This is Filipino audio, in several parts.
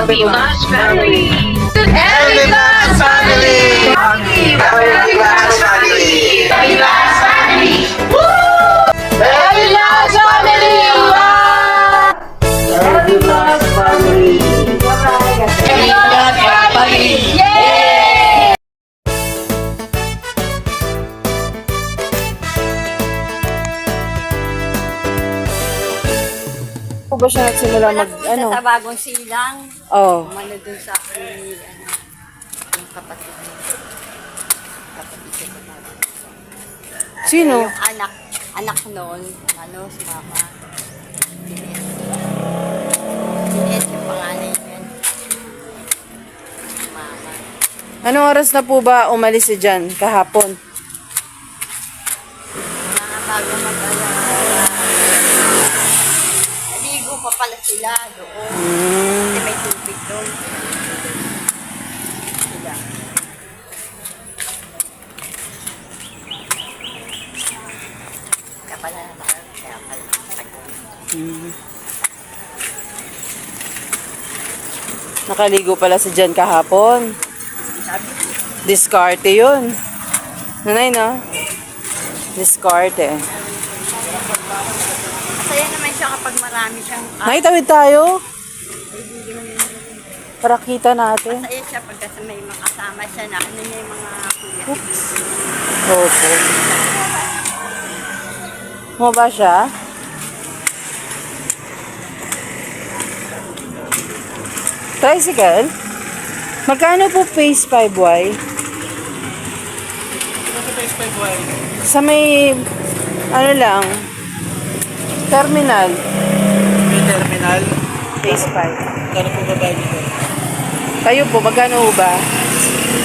LB Plus family. LB Plus family. LB Plus family. LB Plus family. LB Plus family. LB Plus family. LB Plus family. Yay! Ako ba siya nagsimula mag, ano? Sa bagong silang, Oh. umano dun sa akin, yung kapatid niya. Kapatid niya. Sino? Yung anak noon, ano, si mama. Dines. Dines yung panganay niyan. Mama. Anong oras na po ba umalis si Jan kahapon? Mga bago mag-alala. Naligo pa pala sila doon. Kasi may tubig doon. Sila. Kaya pala Nakaligo pala si Jan kahapon. Diskarte yun. Nanay, no? Diskarte. Masaya naman siya kapag marami siyang... Nay, tawid tayo. Para kita natin. Masaya siya pagka may makasama siya na ano niya yung mga kuya. Opo. Mo ba siya? Tricycle? Magkano po phase 5Y? Sa may, ano lang, terminal. May terminal. Phase 5. Kano po ba tayo dito? Kayo po, magkano ho ba?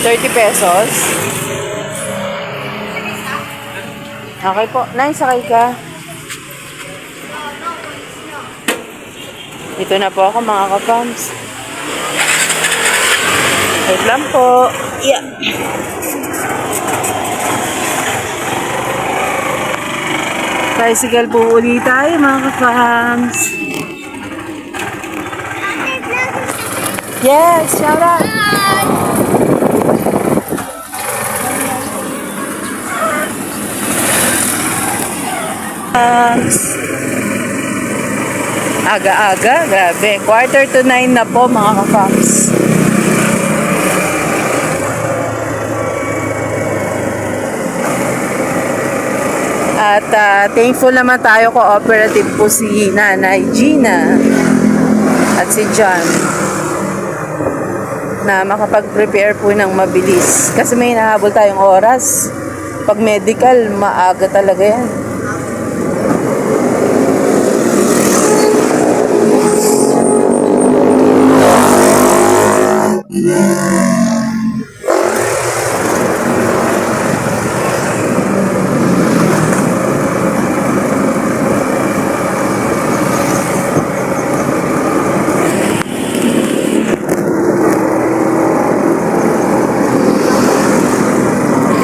30 pesos? Okay po. Nay, sakay ka. Ito na po ako, mga kapams. Wait lang po. Yeah. Tricycle po ulit tayo, mga kapams. Yes, shout out. Aga-aga, grabe. 8:45 na po, mga kapams. At thankful naman tayo, cooperative po si Nanay Gina at si John na makapag-prepare po ng mabilis. Kasi may hinahabol tayong oras. Pag medical, maaga talaga yan.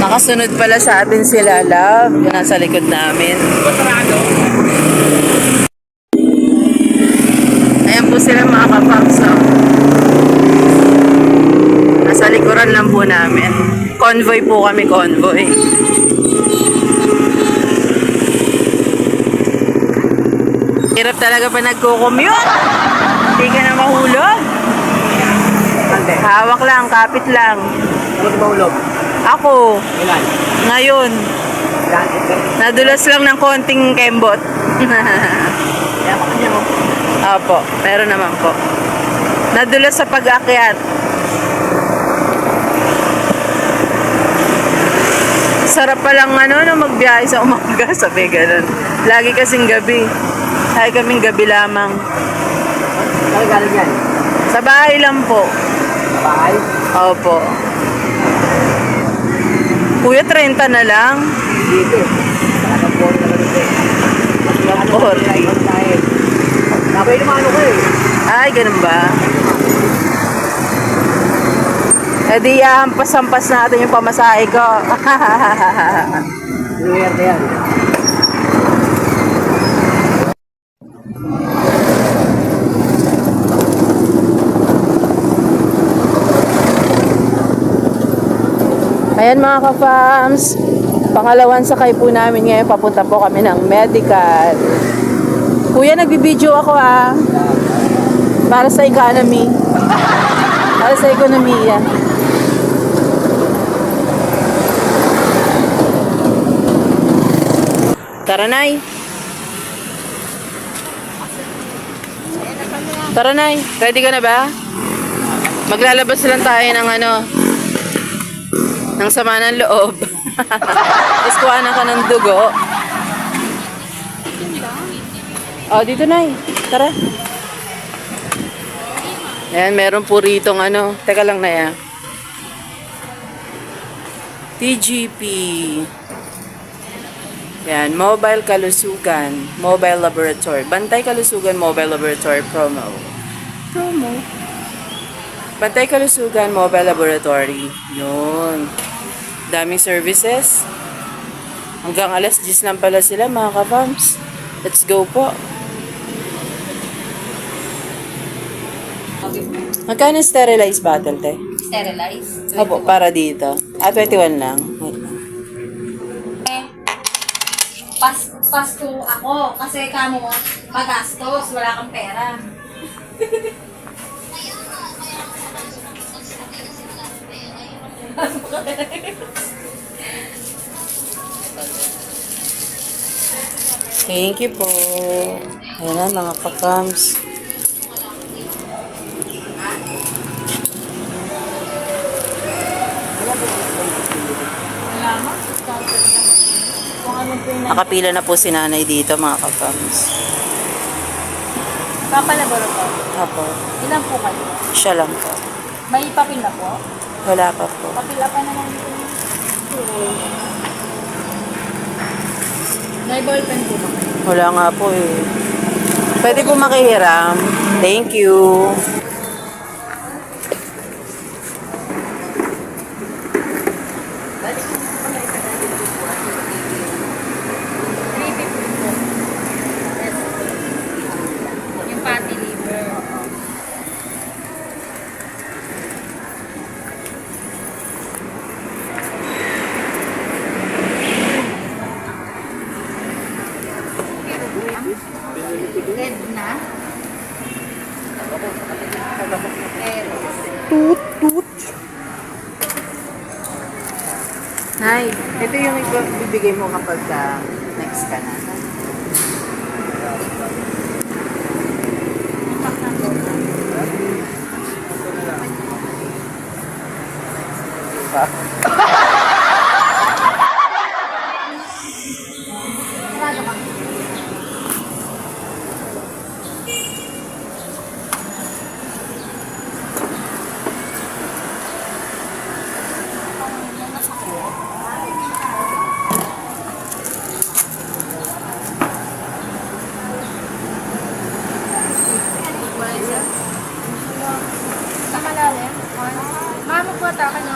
Nakasunod pala sa atin sila, love. Yung nasa likod namin. Ayan po sila, mga kapams. Oh. Nasa likuran lang po namin. Convoy po kami, convoy. Hirap talaga pa nagko-commute. Hindi ka na mahulog. Hawak lang, kapit lang. Ano ba ulog? Ako, Ilan? ngayon, nadulas lang ng konting kembot. Kaya pa kanya mo. Opo, meron naman po. Nadulas sa pag-akyat. Sarap palang no, magbiyahe sa umaga, sabi ganun. Lagi kasing gabi. Lagi kaming gabi lamang. Saan galing yan? Sa bahay lang po. Sa bahay? Opo. Kuya, 30 na lang. Dito. Talagang board na dito. Ang board. Napay naman ano ko eh. Ay, ganun ba? E di hampas-hampas natin yung pamasahe ko. New Year na yan. mga ka-fams. Pangalawang sakay po namin ngayon. Papunta po kami ng medical. Kuya, nagbibideo ako ah. Para sa economy. Para sa ekonomiya. Tara, Nay. Tara, Nay. Ready ka na ba? Maglalabas lang tayo ng ng sama ng loob. Tapos kuhanan ka ng dugo. Oh, dito, Nay. Tara. Ayan, meron po rito teka lang, Nay. TGP. Yan, Mobile Kalusugan, Mobile Laboratory. Bantay Kalusugan, Mobile Laboratory Promo. Bantay Kalusugan, Mobile Laboratory. Yun. Daming services. Hanggang alas 10 lang pala sila, mga ka-fams. Let's go po. Magkano sterilized bottle, te? Sterilize. Opo, para dito. 21 lang. Pasto ako kasi kamo magastos, wala kang pera. Thank you po. Ayan na, mga ka-fams. Nakapila na po si nanay dito, mga ka-fams. Papalaboratory. Apo, Ilan po kayo? siya lang po. May papel na po? Wala pa po. Papila pa naman dito. May ballpen po ba kayo? Wala nga po eh. Pwede po makihiram. Thank you. Yung fatty liver. Edna. Nay, ito yung bibigay mo kapag next ka na. Sa malalim? Mama po ata ka na.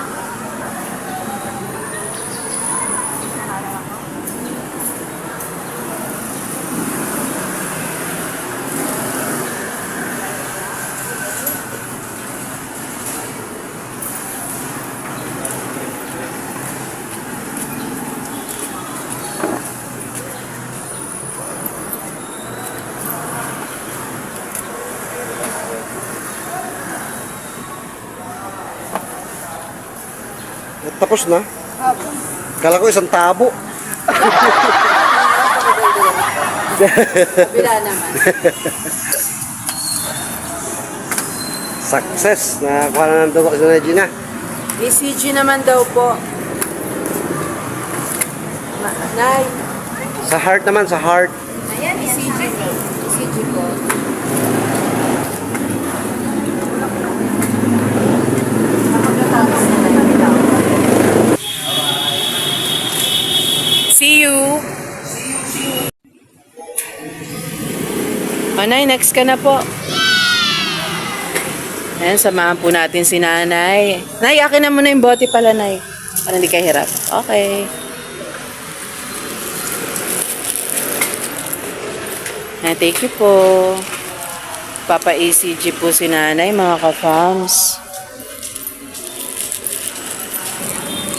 Tapos na. Kala ko isang tabo. Kabila naman. Success. Nakakuha na ng dugo sa Gina. ECG naman daw po. Nay, Sa heart naman, sa heart. Ayan, ECG. ECG po. See you. Nay, next ka na po. Ayan, samahan po natin si nanay. Nay, akin na muna yung bote pala, Nay. Para hindi ka hirap. Okay. Ayan, thank you po. Papa-ECG po si nanay, mga ka-fams.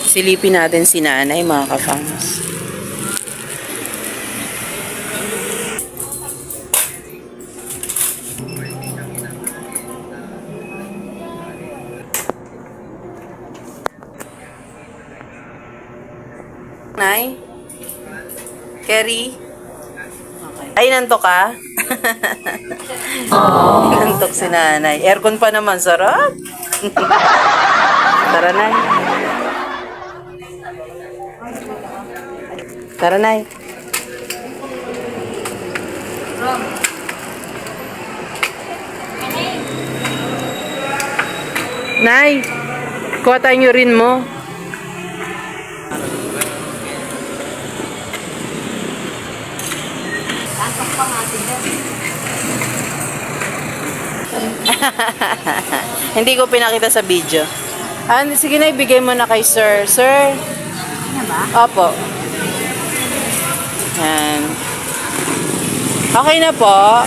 Silipin natin si nanay, mga ka-fams. Nay? Kerry? Okay. Ay, nantok ka? Nantok si nanay. Aircon pa naman, sarap. Tara, Nay. Tara, Nay. Nay, kuha tayo rin mo. Hindi ko pinakita sa video. Sige na, ibigay mo na kay sir. Sir? Opo. Yan. Okay na po.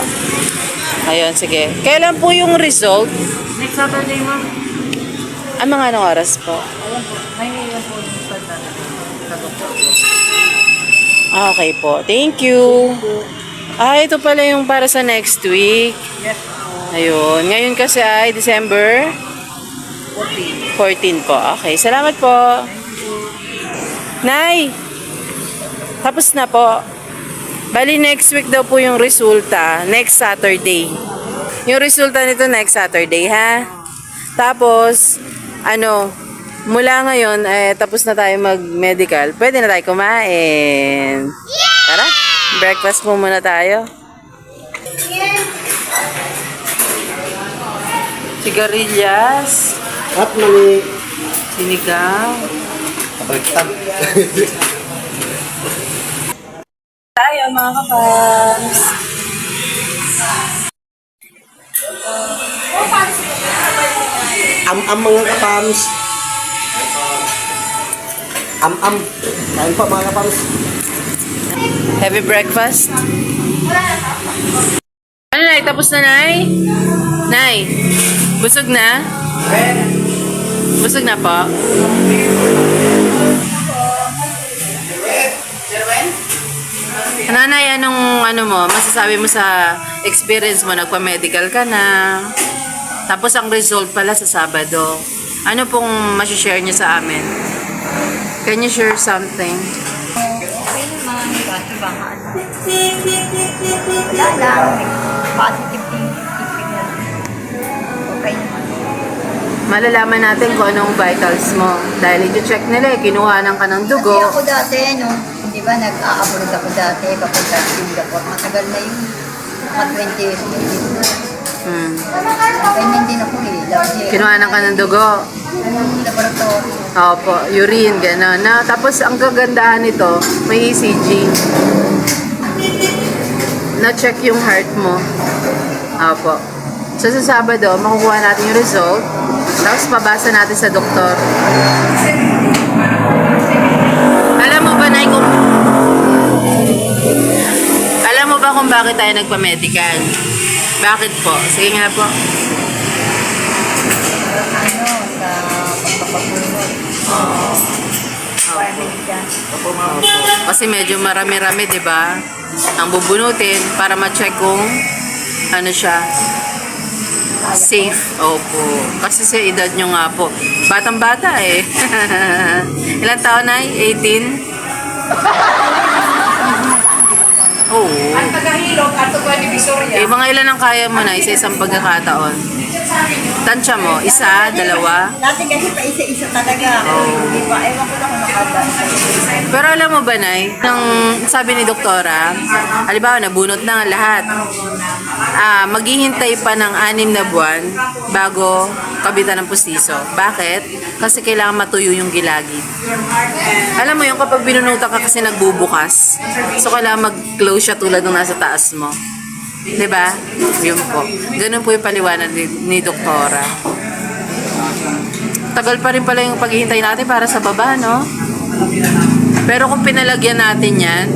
Ayun, sige. Kailan po yung result? Next Saturday, ma'am. Mga anong oras po? Ayan po. May ngayon po yung sa doktor po. Okay po. Thank you. Ito pala yung para sa next week. Yes. Ayun. Ngayon kasi ay December 14 po. Okay. Salamat po. Nay! Tapos na po. Bali next week daw po yung resulta. Next Saturday. Yung resulta nito next Saturday, ha? Tapos, mula ngayon, tapos na tayo mag-medical. Pwede na tayo kumain. Tara, breakfast po muna tayo. Sigarilyas, At mali. sinigang. Kapalitan. Tayo mga kapams. Am-am mga kapams. Am-am. Kain pa mga kapams. Heavy breakfast. Ano, Nay? Tapos na, Nay? Nay, busog na? Busog na po? Nanay, anong masasabi mo sa experience mo? Nagpa-medical ka na. Tapos ang result pala sa Sabado. Ano pong masishare niyo sa amin? Can you share something? Okay naman, kasi baka wala lang, positive thinking na. Okay naman. Malalaman natin kung anong vitals mo. Dahil i-check nila, kinuhanan ka ng Kasi dugo. ako dati, di ba, nag-a-abroad ako dati, papunta sa Singapore. Matagal na yun. Mga 20 years na yun. Ganyan din ako eh. Kinuhanan ka ng dugo. Anong laboratory? Opo, urine, gano'n. Tapos ang kagandahan nito, may ECG. Na-check yung heart mo. Opo. So sa Sabado, makukuha natin yung result. Tapos pabasa natin sa doktor. Alam mo ba, Nay, alam mo ba kung bakit tayo nagpa-medical? Bakit po? Sige nga po. Sa pagpapagulot. Kasi medyo marami-rami, di ba? Ang bubunutin para ma-check kung ano siya. Safe. Opo. Kasi sa edad nyo nga po. Batang-bata eh. Ilang taon na? 18? Oo. Ang tagahilot at tuwa ni Visoria. Mga ilan ang kaya mo na sa isang pagkakataon? Tansya mo? Isa? Dalawa? Dati kasi pa isa-isa talaga. Di ba? Ewan ko lang kung nakadaan. Pero alam mo ba, Nay, nang sabi ni doktora, halimbawa, nabunot na ang lahat. Maghihintay pa ng 6 na buwan bago kabitan ng pustiso. Bakit? Kasi kailangan matuyo yung gilagid. Alam mo yung kapag binunutan ka kasi nagbubukas. So, kailangan mag-close siya tulad ng nasa taas mo. Diba? Yun po. Ganun po yung paliwanag ni doktora. Tagal pa rin pala yung paghihintay natin para sa baba, no? Pero kung pinalagyan natin yan,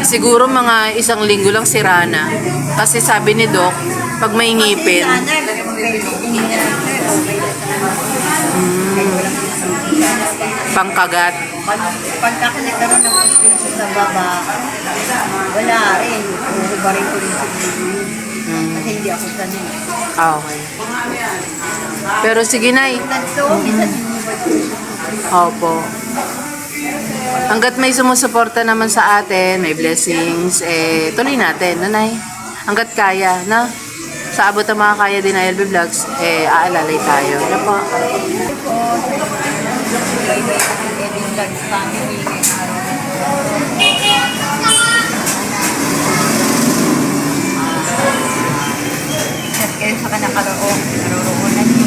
siguro mga 1 linggo lang sira na. Kasi sabi ni Doc, pag may ngipin, Pangkagat. Pagka ka nagkaroon ng hospital sa baba, wala rin. Puro ba rin ko rin siguro. Kasi hindi ako sanay. Ah, okay. Pero sige, Nay. Ganito, minsan Opo. Hanggat may sumusuporta naman sa atin, may blessings, tuloy natin, nanay. Hanggat kaya, na? Sa abot ng mga kaya din na LB Vlogs, aalalay tayo. Ano po? Edin Vlogs family ngayong araw. At kayo sa naroroonan niyo.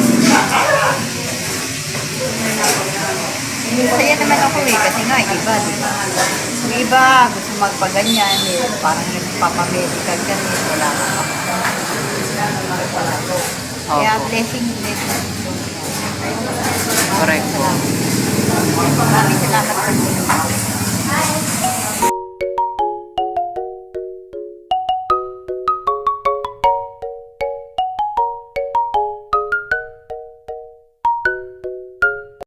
Masaya naman ako kasi nga, iba, di ba? Yung iba, gusto magpaganyan, parang nagpapamedical kasi, wala ka pa. Kaya blessing. Correct po. Maraming salamat po.